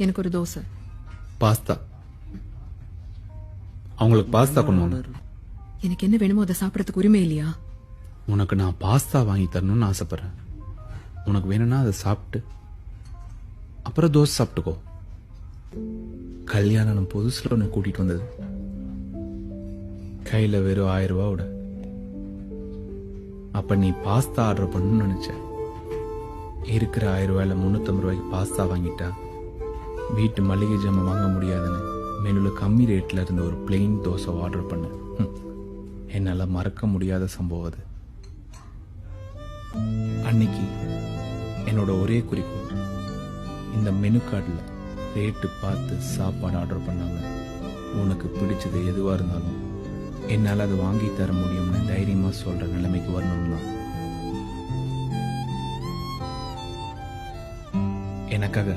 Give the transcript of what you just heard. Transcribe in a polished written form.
எனக்கு ஒரு தோசை. பாஸ்தா. அவங்களுக்கு பாஸ்தா கொண்டு வாங்க. எனக்கு என்ன வேணுமோ அதை சாப்பிடறதுக்கு உரிமை இல்லையா? உனக்கு நான் பாஸ்தா வாங்கி தரணும்னு ஆசைப்படுறேன். உனக்கு வேணும்னா அதை சாப்பிட்டு அப்புறம் தோசை சாப்பிட்டுக்கோ. கல்யாணம் புதுசுல உன்னை கூட்டிட்டு வந்தது. கையில வெறும் 1000 ரூபாவோட. அப்ப நீ பாஸ்தா ஆர்டர் பண்ணணும்னு நினைச்ச. இருக்கிற 1000 ரூபாயில 350 ரூபாய்க்கு பாஸ்தா வாங்கிட்டா வீட்டு மளிகை ஜாமான் வாங்க முடியாதுன்னு மெனுல கம்மி ரேட்ல இருந்த ஒரு பிளெயின் தோசை ஆர்டர் பண்ண. என்னால மறக்க முடியாத சம்பவம் அது. அன்னைக்கு என்னோட ஒரே குறிக்கோள் இந்த மெனு கார்டில் ரேட்டு பார்த்து சாப்பாடு ஆர்டர் பண்ணாம உனக்கு பிடிச்சது எதுவா இருந்தாலும் என்னால் அதை வாங்கி தர முடியும்னு தைரியமா சொல்ற நிலைமைக்கு வரணும் தான். எனக்காக